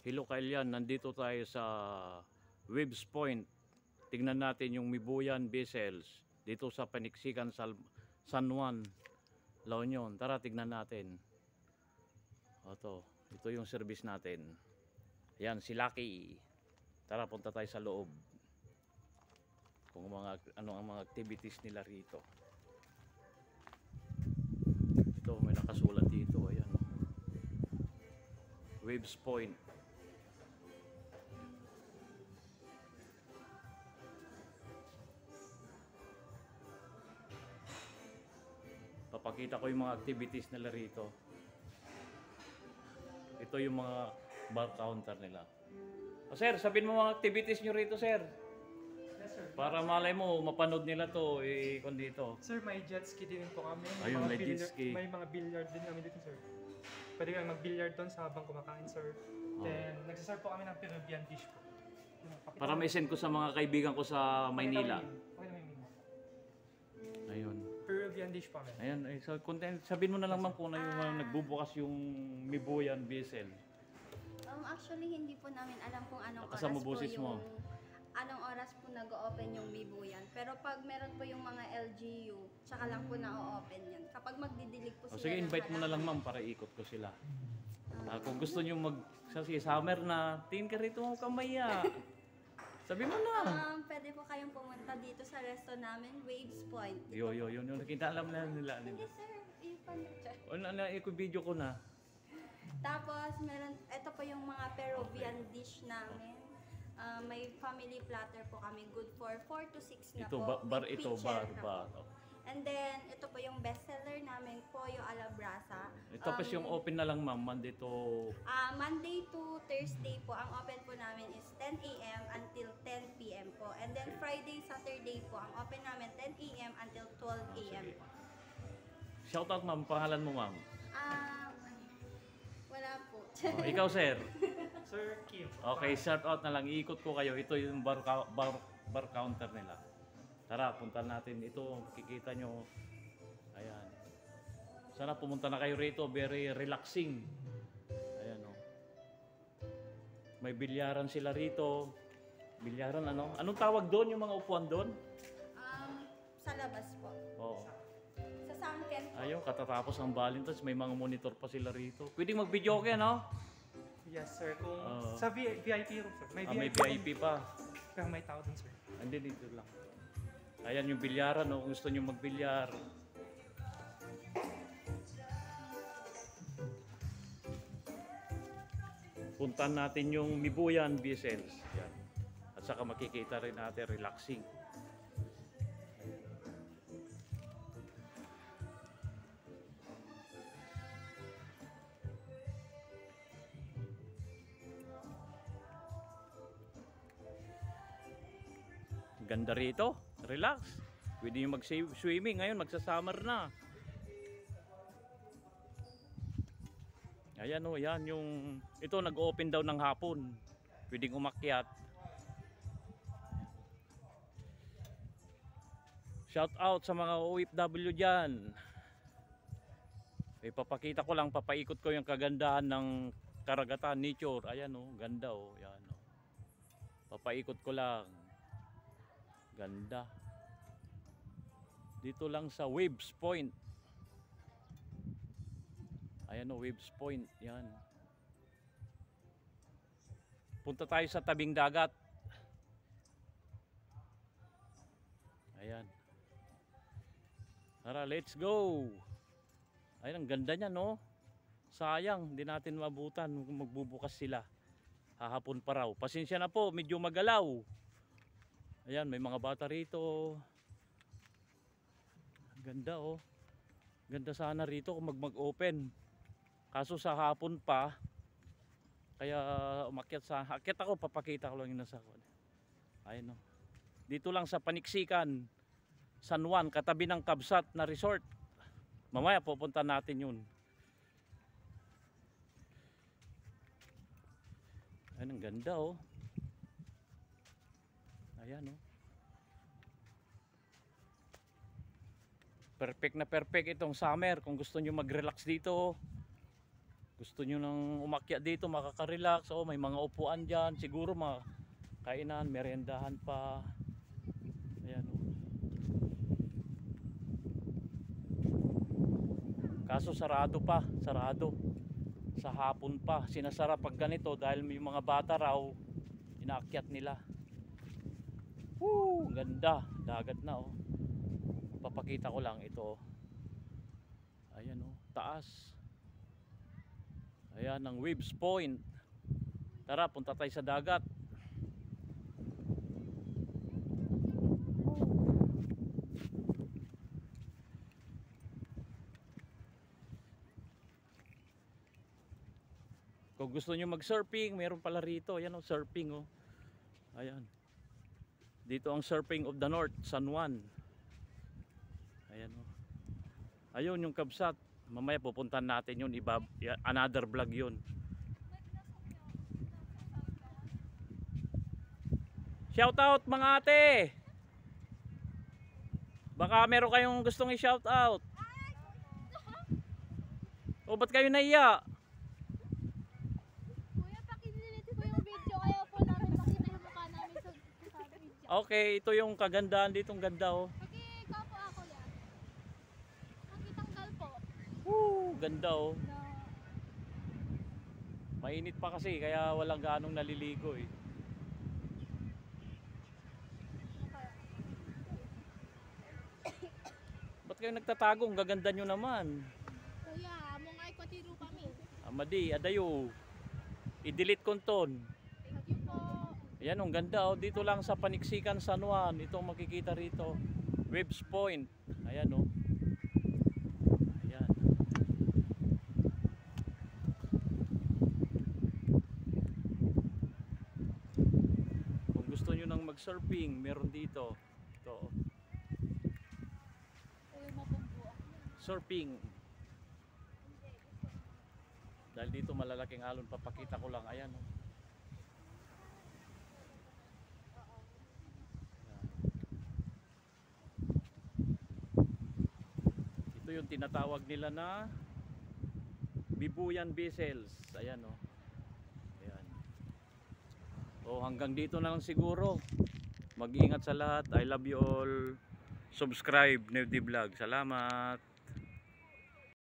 Hello Kailyan, nandito tayo sa Waves Point. Tingnan natin yung Mibuyan vessels dito sa Paniksikan, San Juan, La Union. Tara, tignan natin. Ito yung service natin. Ayan, si Lucky. Tara, punta tayo sa loob. Kung ano ang mga activities nila rito. Ito, may nakasulat dito. Ayan. Waves Point. Papakita ko yung mga activities nila rito. Ito yung mga bar counter nila. O sir, sabihin mo mga activities nyo rito, sir. Yes, sir. Para malay mo, mapanood nila to, kung dito. Sir, may jet ski din po kami. Ayun, may Mga jet ski. May mga billiard din kami dito, sir. Pwede kami mag-billiard doon sa habang kumakain, sir. Then, nagsaserve po kami ng Peruvian dish po. Para may send ko sa mga kaibigan ko sa Maynila. Okay na may Ayun. Peruvian dish po kami. Ayun, so content, sabihin mo na lang ma'am kung ano yung nagbubukas yung Mibuyan vessel. Actually, hindi po namin alam kung anong Lakas mo oras po boses mo. yung anong oras po nag-o-open yung Mibuyan. Pero pag meron po yung mga LGU, tsaka lang po na-o-open yan. Kapag magdidilig po O sila sige, ng invite mo na lang halaman. ma'am para ikot ko sila. Kung gusto nyo kasi summer na, tingin ka rito mo kamaya. Sabi mo na. Pwede po kayong pumunta dito sa resto namin, Waves Point. Yun, nakita alam na nila. Hindi sir, Video ko na. Tapos, ito po yung mga Peruvian dish namin. May family platter po kami, good for 4 to 6 na Ito, po. bar with ito, pitcher bar. na po. And then, ito po yung bestseller namin, Pollo a la Brasa. Tapos yung open na lang ma'am, Monday to... Monday to Thursday po, ang open po namin is 10 a.m. until 10 p.m. po. And then Friday, Saturday po, ang open namin 10 a.m. until 12 a.m. Sige. Shoutout ma'am, pangalan mo ma'am. Wala po. Ikaw sir. Sir, Kim. Okay, shoutout na lang. Iikot ko kayo. Ito yung bar counter nila. Tara, punta natin. Ito, kikita nyo. Ayan. Sana pumunta na kayo rito. Very relaxing. Ayan o. May bilyaran sila rito. Bilyaran ano? Anong tawag doon? Yung mga upuan doon? Sa labas po. Oo. Sa sunken po. Ayun, katatapos ang Valentine's. May mga monitor pa sila rito. Pwede mag-video kayo, no? Yes, sir. Kung sa VIP room, sir. May VIP pa. Pero may tao dun, sir. Hindi, dito lang. Ayan yung bilyaran, no? Kung gusto nyo magbilyar. Puntan natin yung Mibuyan vessels. Yan. At saka makikita rin natin relaxing. Ganda rito. Relax. Pwede yung mag-swimming. Ngayon, magsa-summer na. Ayan o, yan yung... Ito, nag-open daw ng hapon. Pwedeng umakyat. Shout out sa mga OFW dyan. Papakita ko lang, papaikot ko yung kagandahan ng karagatan, nature. Ayan o, ganda o. Yan o. Papaikot ko lang. Ganda. Dito lang sa Waves Point. Ayan o, Waves Point. Yan. Punta tayo sa tabing dagat. Ayan. Tara, let's go. Ayan, ang ganda niya, no? Sayang, hindi natin mabutan. Magbubukas sila. Hahapon pa raw. Pasensya na po, medyo magalaw. Ayan, may mga bata rito. Ganda oh. Ganda sana rito kung mag-open. Kaso sa hapon pa. Kaya akyat ako, papakita ko lang yung nasa. Ayun oh. Dito lang sa Paniksikan, San Juan, katabi ng Kabsat na resort. Mamaya pupunta natin yun. Ayun, ang ganda oh. Ayan oh. Perfect na perfect itong summer kung gusto nyo mag-relax dito. gusto nyo nang umakyat dito, makaka-relax, oh, may mga upuan dyan, siguro mga kainan, meriendahan pa. Ayan, oh. Kaso sarado pa, sarado. Sa hapon pa, sinasara pag ganito dahil may mga bata raw, inaakyat nila. Woo, ganda, dagat na, oh. Papakita ko lang ito, oh. Ayan, oh, taas. Ayan ang Waves Point. Tara, punta tayo sa dagat. Kung gusto nyo mag-surfing, meron pala rito. Ayan, oh, surfing, oh. Ayan. Dito ang Surfing of the North, San Juan. Ayan, oh. Ayun yung Kabsat. Mamaya pupuntahan natin yun, another vlog yun. Shout out mga ate. Baka meron kayong gustong i-shout out. O ba't kayo naiya? Kuya, pakinilit po yung video. Kaya po namin makita yung mukha namin sa video. Okay, ito yung kagandahan ditong ganda, oh. Ikaw po ako yan. Magkitanggal po. Woo, ganda, oh. Na, Mainit pa kasi kaya walang ganong naliligo, eh. Ba't kayo nagtatago? Ang gaganda nyo naman. kuya, mong ay kwatiro kami. Amadi, adayo. I-delete ko ton. Thank you po. Ayan, ang ganda, oh. Dito lang sa Paniksikan, San Juan. Ito ang makikita rito. Waves Point. Ayan, oh. Ayan. Kung gusto nyo nang mag-surfing, meron dito. Ito, oh. Uy, mapumbuo. Surfing. Dahil dito malalaking alon, papakita ko lang. Ayan, oh. Ito yung tinatawag nila na Bibuyan Vessels. Ayan, oh. Ayan. Oh, hanggang dito na lang siguro. Mag-ingat sa lahat. I love you all. Subscribe, Nevdi Vlog. Salamat.